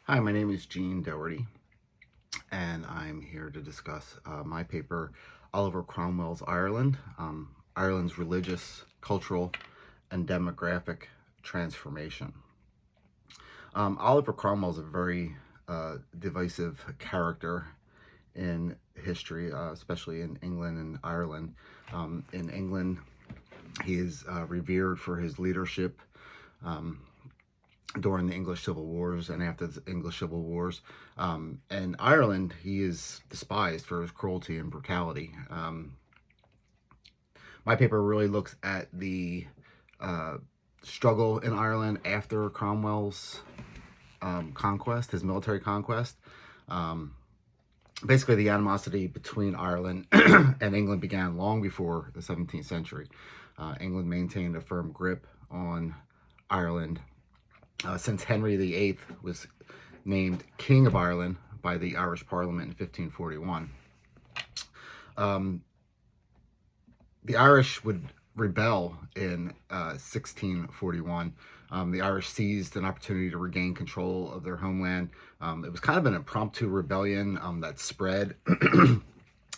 Hi, my name is Gene Doherty, and I'm here to discuss my paper, Oliver Cromwell's Ireland, Ireland's Religious, Cultural, and Demographic Transformation. Oliver Cromwell is a very divisive character in history, especially in England and Ireland. In England, he is revered for his leadership during the English Civil Wars and after the English Civil Wars. In Ireland, he is despised for his cruelty and brutality. My paper really looks at the struggle in Ireland after Cromwell's conquest, his military conquest. Basically, the animosity between Ireland and England began long before the 17th century. England maintained a firm grip on Ireland since Henry VIII was named King of Ireland by the Irish Parliament in 1541. The Irish would rebel in 1641. The Irish seized an opportunity to regain control of their homeland. It was kind of an impromptu rebellion that spread,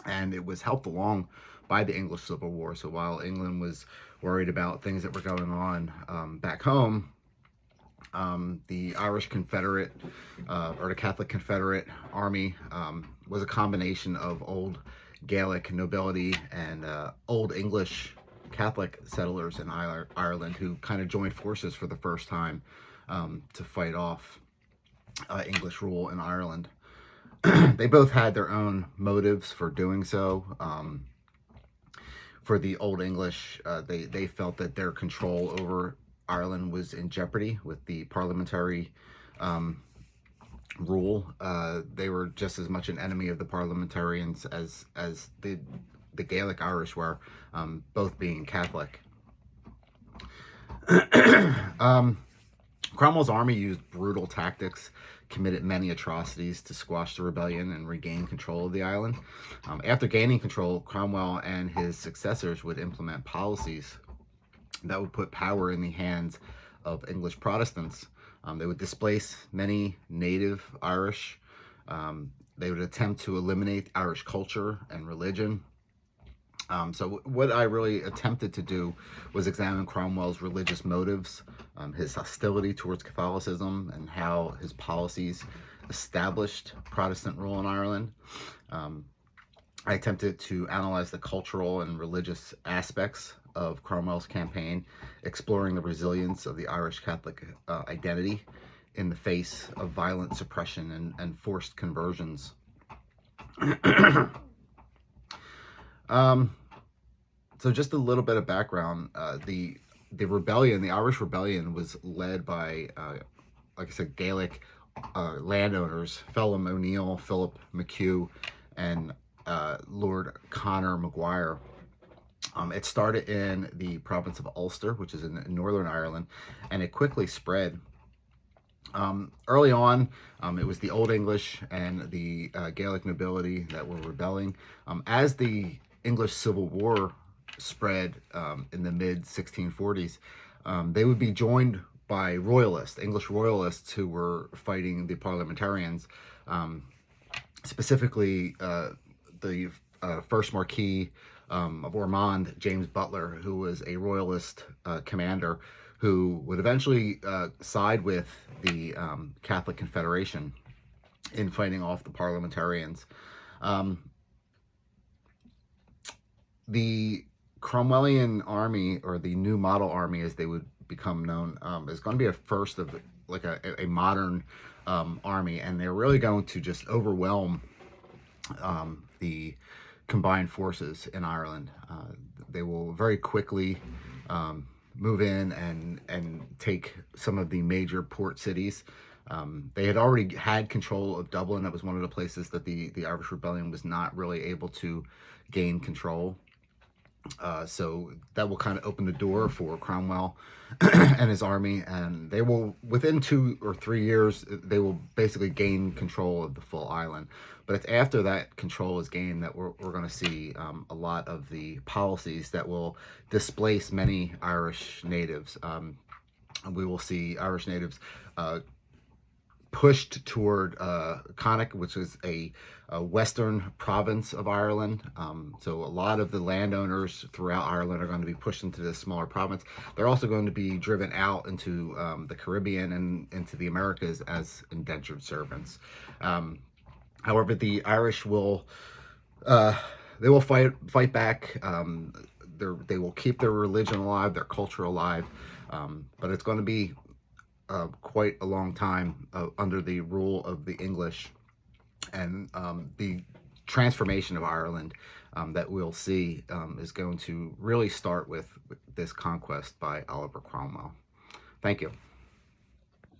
and it was helped along by the English Civil War. So while England was worried about things that were going on back home, the Irish Confederate or the Catholic Confederate Army was a combination of old Gaelic nobility and old English Catholic settlers in Ireland who kind of joined forces for the first time to fight off English rule in Ireland. They both had their own motives for doing so. For the Old English, they felt that their control over Ireland was in jeopardy with the parliamentary rule. They were just as much an enemy of the parliamentarians as the Gaelic Irish were, both being Catholic. Cromwell's army used brutal tactics, committed many atrocities to squash the rebellion and regain control of the island. After gaining control, Cromwell and his successors would implement policies that would put power in the hands of English Protestants. They would displace many native Irish. They would attempt to eliminate Irish culture and religion. So what I really attempted to do was examine Cromwell's religious motives, his hostility towards Catholicism, and how his policies established Protestant rule in Ireland. I attempted to analyze the cultural and religious aspects of Cromwell's campaign, exploring the resilience of the Irish Catholic identity in the face of violent suppression and forced conversions. So just a little bit of background. The rebellion, the Irish Rebellion, was led by, like I said, Gaelic landowners, Phelim O'Neill, Philip McHugh, and Lord Conor Maguire. It started in the province of Ulster, which is in Northern Ireland, and it quickly spread. Early on, it was the Old English and the Gaelic nobility that were rebelling. As the English Civil War spread in the mid-1640s, they would be joined by royalists, English royalists who were fighting the parliamentarians, specifically the first Marquis of Ormond, James Butler, who was a royalist commander who would eventually side with the Catholic Confederation in fighting off the parliamentarians. The Cromwellian army, or the New Model Army as they would become known, is going to be a first of like a modern army, and they're really going to just overwhelm the combined forces in Ireland. They will very quickly move in and take some of the major port cities. They had already had control of Dublin. That was one of the places that the Irish Rebellion was not really able to gain control. So that will kind of open the door for Cromwell and his army, and they will, within 2 or 3 years, they will basically gain control of the full island. But it's after that control is gained that we're going to see a lot of the policies that will displace many Irish natives. We will see Irish natives pushed toward Connacht, which is a western province of Ireland. So a lot of the landowners throughout Ireland are going to be pushed into this smaller province. They're also going to be driven out into the Caribbean and into the Americas as indentured servants. However, the Irish will they will fight back. They will keep their religion alive, their culture alive, but it's going to be quite a long time under the rule of the English, and the transformation of Ireland that we'll see is going to really start with this conquest by Oliver Cromwell. Thank you.